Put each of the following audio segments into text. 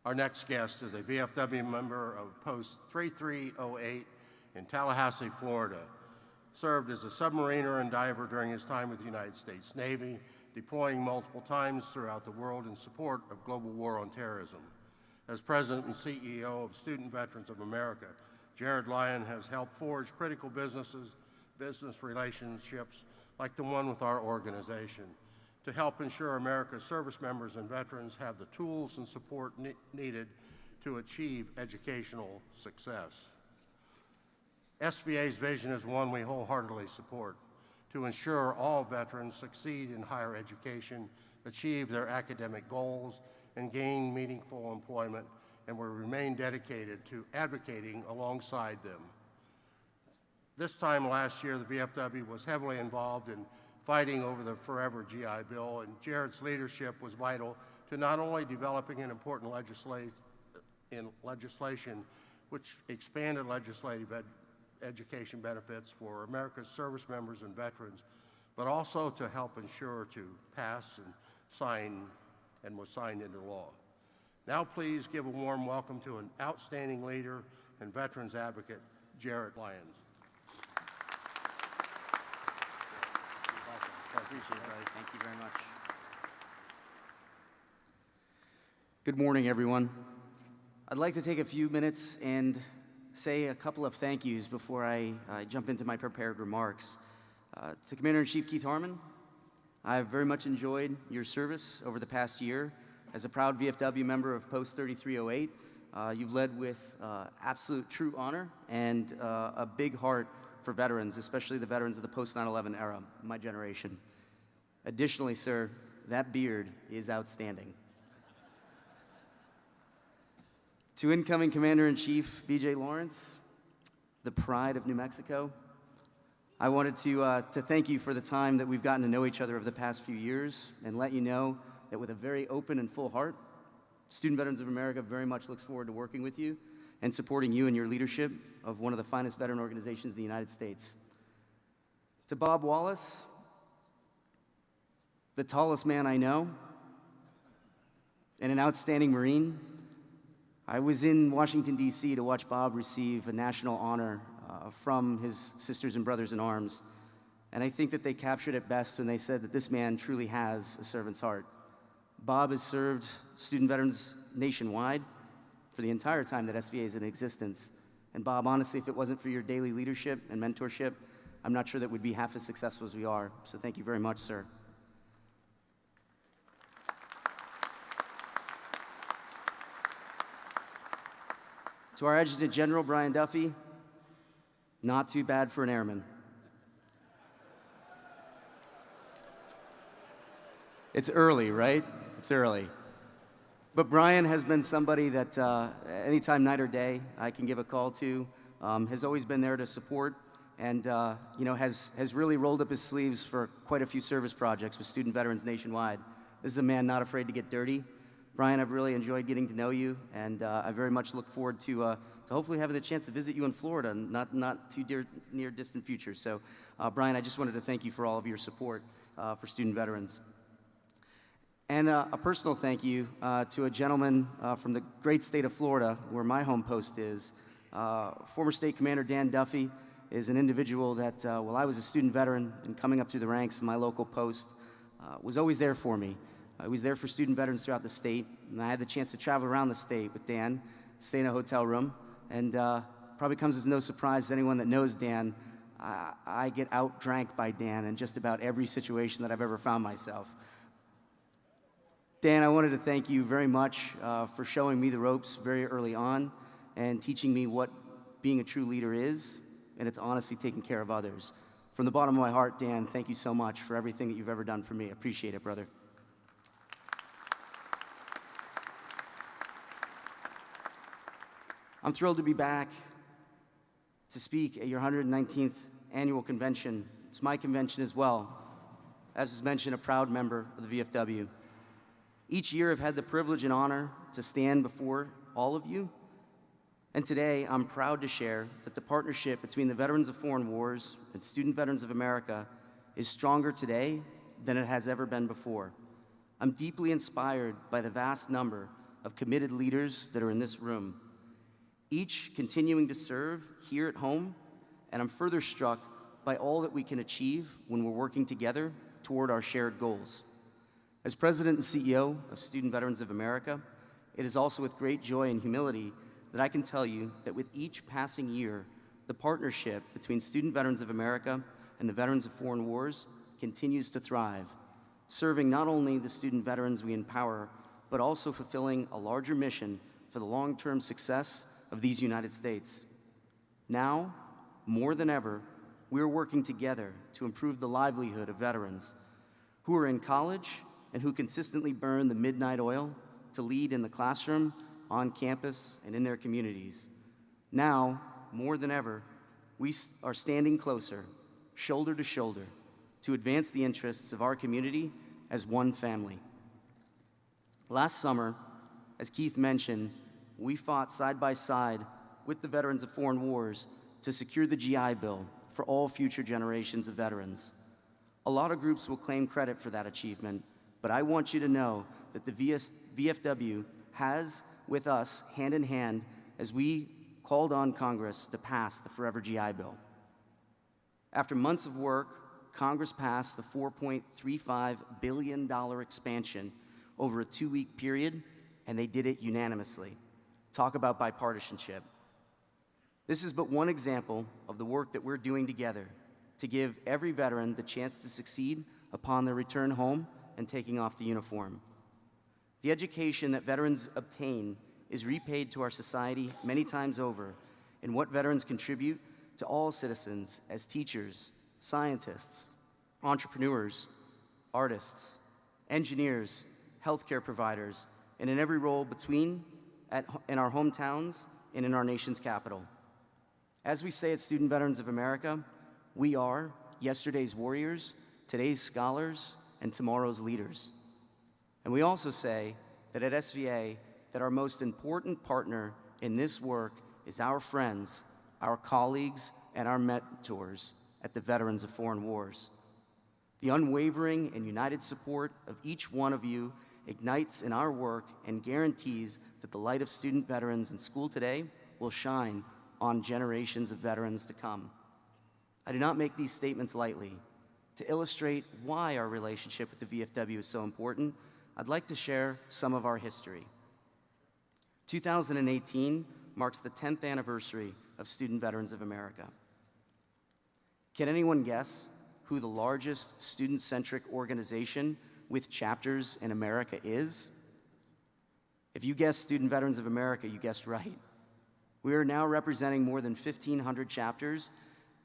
Our next guest is a VFW member of Post 3308 in Tallahassee, Florida. Served as a submariner and diver during his time with the United States Navy, deploying multiple times throughout the world in support of global war on terrorism. As President and CEO of Student Veterans of America, Jared Lyon has helped forge critical business relationships like the one with our organization to help ensure America's service members and veterans have the tools and support needed to achieve educational success. SVA's vision is one we wholeheartedly support: to ensure all veterans succeed in higher education, achieve their academic goals, and gain meaningful employment, and we remain dedicated to advocating alongside them. This time last year, the VFW was heavily involved in fighting over the Forever GI Bill, and Jared's leadership was vital to not only developing an important legislation which expanded legislative education benefits for America's service members and veterans, but also to help ensure to pass and was signed into law. Now please give a warm welcome to an outstanding leader and veterans advocate, Jared Lyons. Appreciate it, buddy. Thank you very much. Good morning, everyone. I'd like to take a few minutes and say a couple of thank yous before I jump into my prepared remarks. To Commander-in-Chief Keith Harmon, I've very much enjoyed your service over the past year. As a proud VFW member of Post 3308, you've led with absolute true honor and a big heart for veterans, especially the veterans of the post 9/11 era, my generation. Additionally, sir, that beard is outstanding. To incoming Commander-in-Chief BJ Lawrence, the pride of New Mexico, I wanted to thank you for the time that we've gotten to know each other over the past few years and let you know that with a very open and full heart, Student Veterans of America very much looks forward to working with you and supporting you in your leadership of one of the finest veteran organizations in the United States. To Bob Wallace, the tallest man I know, and an outstanding Marine, I was in Washington, D.C. to watch Bob receive a national honor from his sisters and brothers in arms, and I think that they captured it best when they said that this man truly has a servant's heart. Bob has served student veterans nationwide for the entire time that SVA is in existence. And Bob, honestly, if it wasn't for your daily leadership and mentorship, I'm not sure that we'd be half as successful as we are. So thank you very much, sir. To our Adjutant General, Brian Duffy, not too bad for an airman. It's early, right? It's early. But Brian has been somebody that anytime, night or day, I can give a call to, has always been there to support, and has really rolled up his sleeves for quite a few service projects with student veterans nationwide. This is a man not afraid to get dirty. Brian, I've really enjoyed getting to know you, and I very much look forward to hopefully having the chance to visit you in Florida, not too near distant future. So, Brian, I just wanted to thank you for all of your support for student veterans. And a personal thank you to a gentleman from the great state of Florida, where my home post is. Former State Commander Dan Duffy is an individual that, while I was a student veteran and coming up through the ranks in my local post, was always there for me. I was there for student veterans throughout the state, and I had the chance to travel around the state with Dan, stay in a hotel room, and probably comes as no surprise to anyone that knows Dan, I get out-drank by Dan in just about every situation that I've ever found myself. Dan, I wanted to thank you very much for showing me the ropes very early on and teaching me what being a true leader is, and it's honestly taking care of others. From the bottom of my heart, Dan, thank you so much for everything that you've ever done for me. I appreciate it, brother. I'm thrilled to be back to speak at your 119th annual convention. It's my convention as well. As was mentioned, a proud member of the VFW. Each year I've had the privilege and honor to stand before all of you, and today I'm proud to share that the partnership between the Veterans of Foreign Wars and Student Veterans of America is stronger today than it has ever been before. I'm deeply inspired by the vast number of committed leaders that are in this room, each continuing to serve here at home, and I'm further struck by all that we can achieve when we're working together toward our shared goals. As President and CEO of Student Veterans of America, it is also with great joy and humility that I can tell you that with each passing year, the partnership between Student Veterans of America and the Veterans of Foreign Wars continues to thrive, serving not only the student veterans we empower, but also fulfilling a larger mission for the long-term success of these United States. Now, more than ever, we're working together to improve the livelihood of veterans who are in college and who consistently burn the midnight oil to lead in the classroom, on campus, and in their communities. Now, more than ever, we are standing closer, shoulder to shoulder, to advance the interests of our community as one family. Last summer, as Keith mentioned, we fought side by side with the Veterans of Foreign Wars to secure the GI Bill for all future generations of veterans. A lot of groups will claim credit for that achievement, but I want you to know that the VFW has with us hand in hand as we called on Congress to pass the Forever GI Bill. After months of work, Congress passed the $4.35 billion expansion over a 2-week period, and they did it unanimously. Talk about bipartisanship. This is but one example of the work that we're doing together to give every veteran the chance to succeed upon their return home and taking off the uniform. The education that veterans obtain is repaid to our society many times over in what veterans contribute to all citizens as teachers, scientists, entrepreneurs, artists, engineers, healthcare providers, and in every role between in our hometowns and in our nation's capital. As we say at Student Veterans of America, we are yesterday's warriors, today's scholars, and tomorrow's leaders. And we also say that at SVA, that our most important partner in this work is our friends, our colleagues, and our mentors at the Veterans of Foreign Wars. The unwavering and united support of each one of you ignites in our work and guarantees that the light of student veterans in school today will shine on generations of veterans to come. I do not make these statements lightly. To illustrate why our relationship with the VFW is so important, I'd like to share some of our history. 2018 marks the 10th anniversary of Student Veterans of America. Can anyone guess who the largest student-centric organization with chapters in America is? If you guessed Student Veterans of America, you guessed right. We are now representing more than 1,500 chapters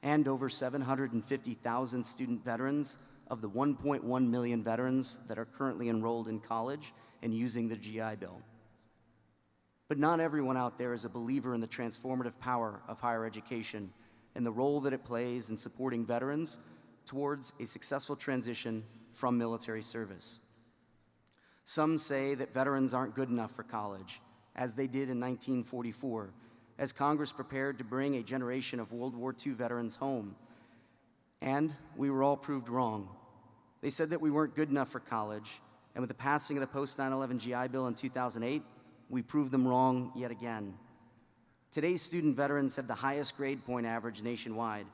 and over 750,000 student veterans of the 1.1 million veterans that are currently enrolled in college and using the GI Bill. But not everyone out there is a believer in the transformative power of higher education and the role that it plays in supporting veterans towards a successful transition from military service. Some say that veterans aren't good enough for college, as they did in 1944, as Congress prepared to bring a generation of World War II veterans home. And we were all proved wrong. They said that we weren't good enough for college, and with the passing of the post-9/11 GI Bill in 2008, we proved them wrong yet again. Today's student veterans have the highest grade point average nationwide.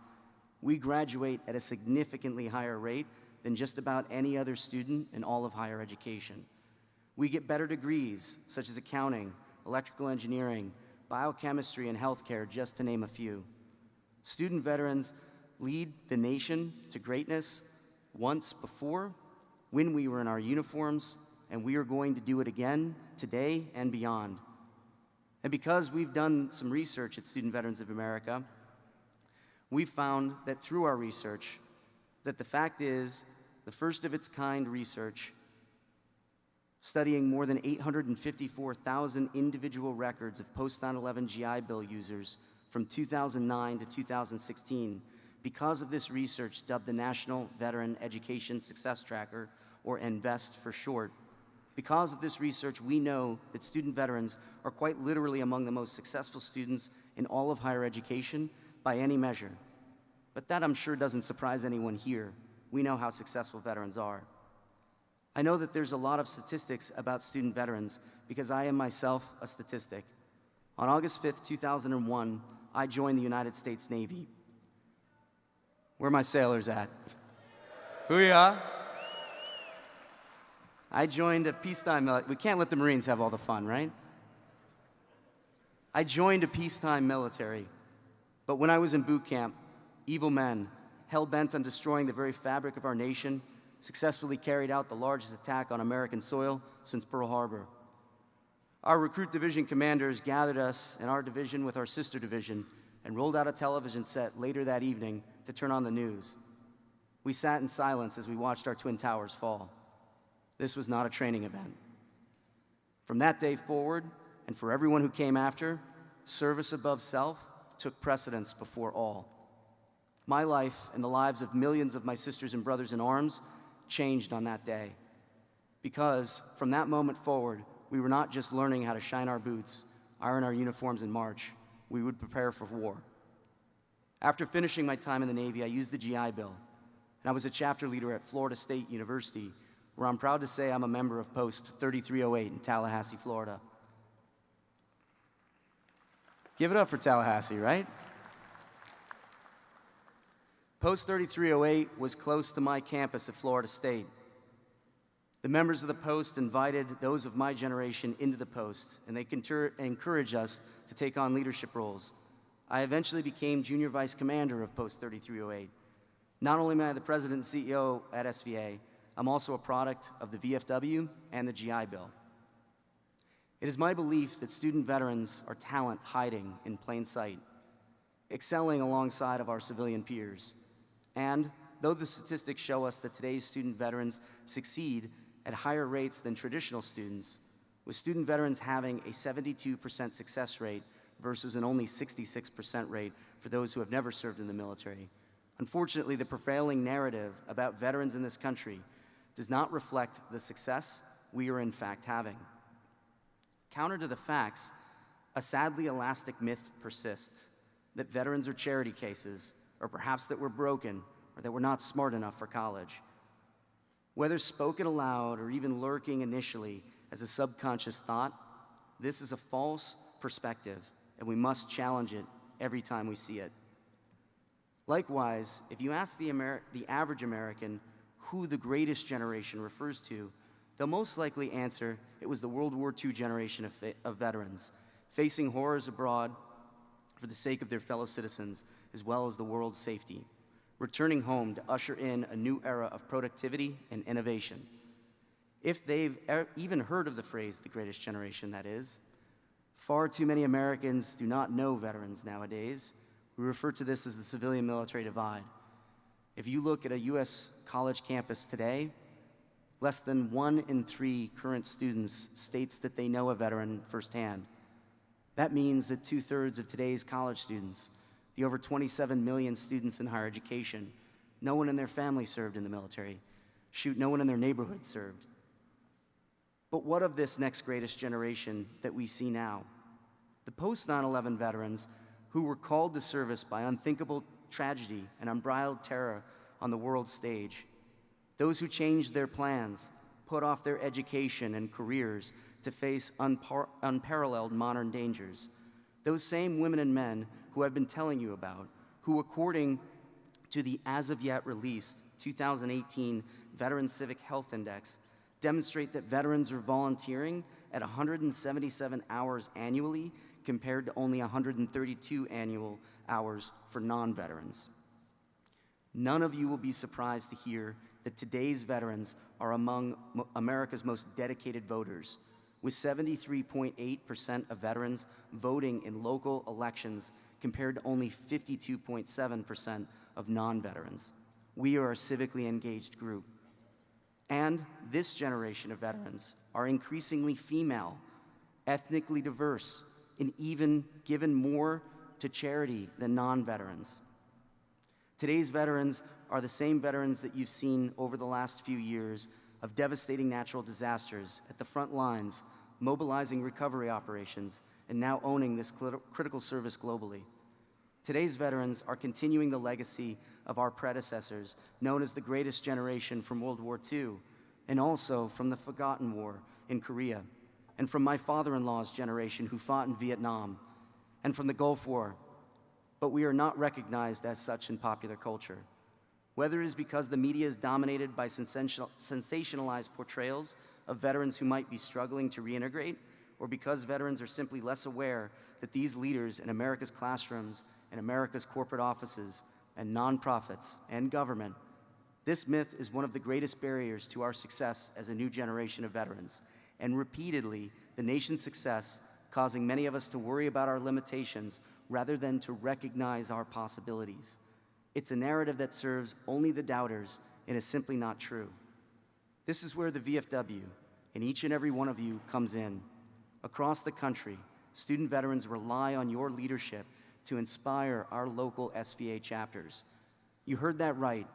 We graduate at a significantly higher rate than just about any other student in all of higher education. We get better degrees, such as accounting, electrical engineering, biochemistry, and healthcare, just to name a few. Student veterans lead the nation to greatness once before, when we were in our uniforms, and we are going to do it again today and beyond. And because we've done some research at Student Veterans of America, we found that through our research, that the fact is, the first of its kind research studying more than 854,000 individual records of post-9/11 GI Bill users from 2009 to 2016. Because of this research, dubbed the National Veteran Education Success Tracker, or NVEST for short, because of this research, we know that student veterans are quite literally among the most successful students in all of higher education by any measure. But that, I'm sure, doesn't surprise anyone here. We know how successful veterans are. I know that there's a lot of statistics about student veterans because I am myself a statistic. On August 5th, 2001, I joined the United States Navy. Where are my sailors at? Hoo-yah! I joined a peacetime military. We can't let the Marines have all the fun, right? I joined a peacetime military, but when I was in boot camp, evil men, hell-bent on destroying the very fabric of our nation, successfully carried out the largest attack on American soil since Pearl Harbor. Our recruit division commanders gathered us in our division with our sister division and rolled out a television set later that evening to turn on the news. We sat in silence as we watched our Twin Towers fall. This was not a training event. From that day forward, and for everyone who came after, service above self took precedence before all. My life and the lives of millions of my sisters and brothers in arms changed on that day. Because from that moment forward, we were not just learning how to shine our boots, iron our uniforms, and march. We would prepare for war. After finishing my time in the Navy, I used the GI Bill, and I was a chapter leader at Florida State University, where I'm proud to say I'm a member of Post 3308 in Tallahassee, Florida. Give it up for Tallahassee, right? Post 3308 was close to my campus at Florida State. The members of the Post invited those of my generation into the Post, and they encouraged us to take on leadership roles. I eventually became Junior Vice Commander of Post 3308. Not only am I the President and CEO at SVA, I'm also a product of the VFW and the GI Bill. It is my belief that student veterans are talent hiding in plain sight, excelling alongside of our civilian peers. And though the statistics show us that today's student veterans succeed at higher rates than traditional students, with student veterans having a 72% success rate versus an only 66% rate for those who have never served in the military, unfortunately, the prevailing narrative about veterans in this country does not reflect the success we are in fact having. Counter to the facts, a sadly elastic myth persists that veterans are charity cases, or perhaps that we're broken, or that we're not smart enough for college. Whether spoken aloud or even lurking initially as a subconscious thought, this is a false perspective, and we must challenge it every time we see it. Likewise, if you ask the average American who the greatest generation refers to, they'll most likely answer it was the World War II generation of veterans, facing horrors abroad for the sake of their fellow citizens, as well as the world's safety, returning home to usher in a new era of productivity and innovation. If they've even heard of the phrase, the greatest generation, that is. Far too many Americans do not know veterans nowadays. We refer to this as the civilian-military divide. If you look at a U.S. college campus today, less than 1 in 3 current students states that they know a veteran firsthand. That means that 2/3 of today's college students, the over 27 million students in higher education, no one in their family served in the military. Shoot, no one in their neighborhood served. But what of this next greatest generation that we see now? The post-9/11 veterans who were called to service by unthinkable tragedy and unbridled terror on the world stage. Those who changed their plans, put off their education and careers to face unparalleled modern dangers. Those same women and men who I've been telling you about, who according to the as-of-yet released 2018 Veteran Civic Health Index, demonstrate that veterans are volunteering at 177 hours annually compared to only 132 annual hours for non-veterans. None of you will be surprised to hear that today's veterans are among America's most dedicated voters, with 73.8% of veterans voting in local elections compared to only 52.7% of non-veterans. We are a civically engaged group. And this generation of veterans are increasingly female, ethnically diverse, and even given more to charity than non-veterans. Today's veterans are the same veterans that you've seen over the last few years of devastating natural disasters at the front lines, mobilizing recovery operations, and now owning this critical service globally. Today's veterans are continuing the legacy of our predecessors, known as the greatest generation from World War II, and also from the forgotten war in Korea, and from my father-in-law's generation who fought in Vietnam, and from the Gulf War. But we are not recognized as such in popular culture. Whether it is because the media is dominated by sensationalized portrayals of veterans who might be struggling to reintegrate, or because veterans are simply less aware that these leaders in America's classrooms and America's corporate offices and nonprofits and government, this myth is one of the greatest barriers to our success as a new generation of veterans, and repeatedly the nation's success causing many of us to worry about our limitations rather than to recognize our possibilities. It's a narrative that serves only the doubters and is simply not true. This is where the VFW and each and every one of you comes in. Across the country, student veterans rely on your leadership to inspire our local SVA chapters. You heard that right.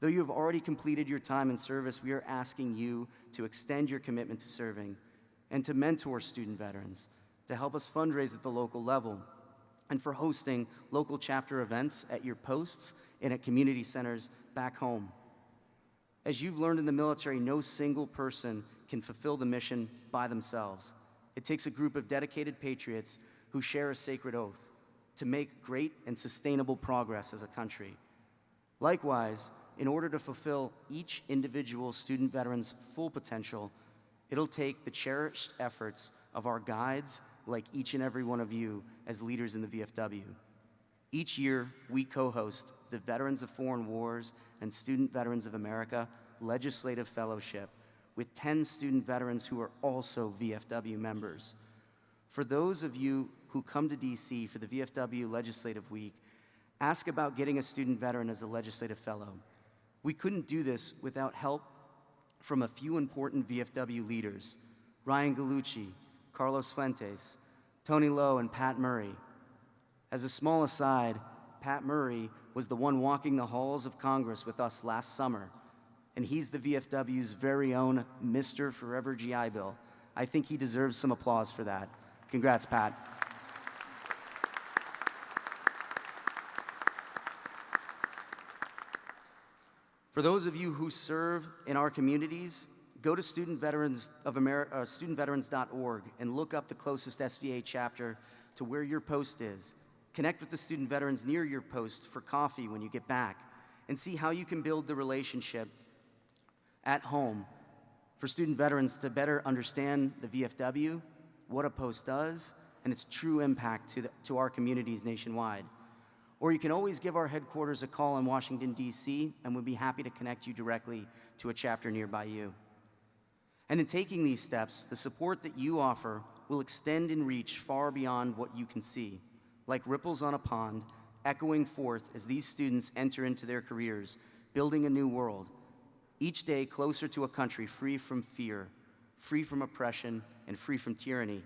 Though you have already completed your time in service, we are asking you to extend your commitment to serving and to mentor student veterans, to help us fundraise at the local level, and for hosting local chapter events at your posts and at community centers back home. As you've learned in the military, no single person can fulfill the mission by themselves. It takes a group of dedicated patriots who share a sacred oath to make great and sustainable progress as a country. Likewise, in order to fulfill each individual student veteran's full potential, it'll take the cherished efforts of our guides, like each and every one of you as leaders in the VFW. Each year, we co-host the Veterans of Foreign Wars and Student Veterans of America Legislative Fellowship with 10 student veterans who are also VFW members. For those of you who come to DC for the VFW Legislative Week, ask about getting a student veteran as a legislative fellow. We couldn't do this without help from a few important VFW leaders, Ryan Gallucci, Carlos Fuentes, Tony Lowe, and Pat Murray. As a small aside, Pat Murray was the one walking the halls of Congress with us last summer, and he's the VFW's very own Mr. Forever GI Bill. I think he deserves some applause for that. Congrats, Pat. For those of you who serve in our communities, go to studentveterans.org and look up the closest SVA chapter to where your post is. Connect with the student veterans near your post for coffee when you get back, and see how you can build the relationship at home for student veterans to better understand the VFW, what a post does, and its true impact to our communities nationwide. Or you can always give our headquarters a call in Washington, D.C., and we'll be happy to connect you directly to a chapter nearby you. And in taking these steps, the support that you offer will extend and reach far beyond what you can see, like ripples on a pond, echoing forth as these students enter into their careers, building a new world, each day closer to a country free from fear, free from oppression, and free from tyranny.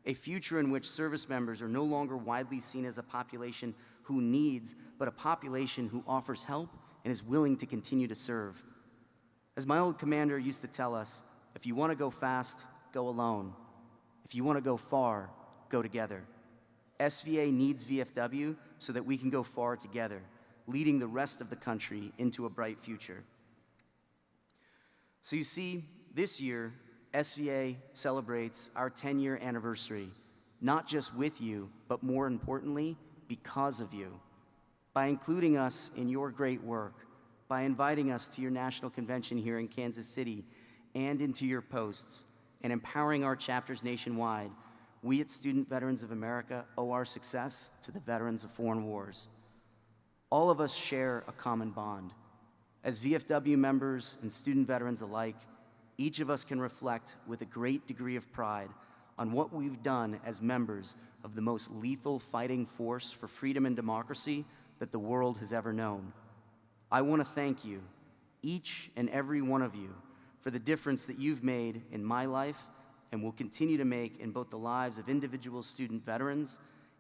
A future in which service members are no longer widely seen as a population who needs, but a population who offers help and is willing to continue to serve. As my old commander used to tell us, if you want to go fast, go alone. If you want to go far, go together. SVA needs VFW so that we can go far together, leading the rest of the country into a bright future. So you see, this year, SVA celebrates our 10-year anniversary, not just with you, but more importantly, because of you. By including us in your great work, by inviting us to your national convention here in Kansas City and into your posts, and empowering our chapters nationwide, we at Student Veterans of America owe our success to the veterans of foreign wars. All of us share a common bond. As VFW members and student veterans alike, each of us can reflect with a great degree of pride on what we've done as members of the most lethal fighting force for freedom and democracy that the world has ever known. I want to thank you, each and every one of you, for the difference that you've made in my life and will continue to make in both the lives of individual student veterans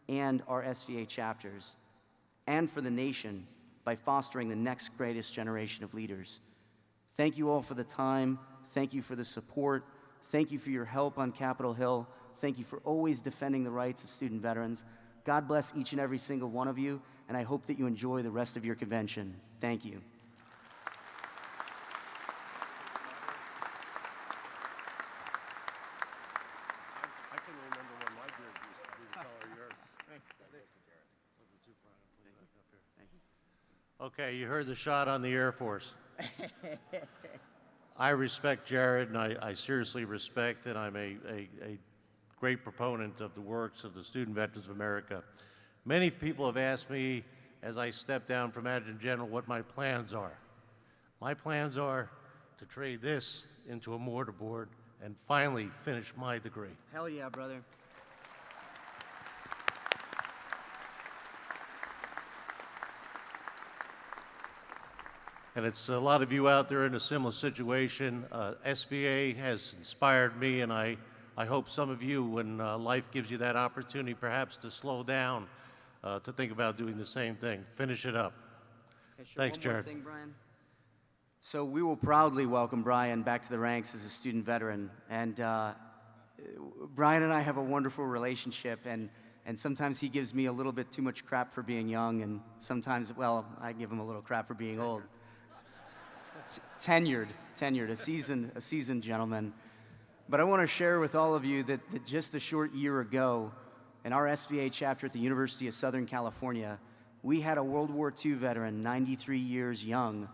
and our SVA chapters, and for the nation by fostering the next greatest generation of leaders. Thank you all for the time. Thank you for the support. Thank you for your help on Capitol Hill. Thank you for always defending the rights of student veterans. God bless each and every single one of you, and I hope that you enjoy the rest of your convention. Thank you. Okay, you heard the shot on the Air Force. I respect Jared, and I seriously respect, and I'm a great proponent of the works of the Student Veterans of America. Many people have asked me, as I step down from Adjutant General, what my plans are. My plans are to trade this into a mortarboard and finally finish my degree. Hell yeah, brother. And it's a lot of you out there in a similar situation. SVA has inspired me, and I hope some of you, when life gives you that opportunity perhaps to slow down, to think about doing the same thing. Finish it up. Hey, sure, Thanks, one more Jared. thing, Brian. So we will proudly welcome Brian back to the ranks as a student veteran. And Brian and I have a wonderful relationship, and sometimes he gives me a little bit too much crap for being young, and sometimes, well, I give him a little crap for being old. Tenured, a seasoned gentleman. But I want to share with all of you that just a short year ago, in our SVA chapter at the University of Southern California, we had a World War II veteran, 93 years young,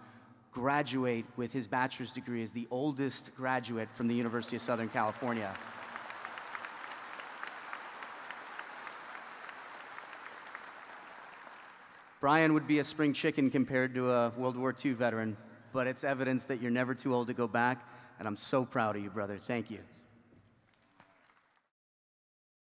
graduate with his bachelor's degree as the oldest graduate from the University of Southern California. Brian would be a spring chicken compared to a World War II veteran, but it's evidence that you're never too old to go back, and I'm so proud of you, brother. Thank you.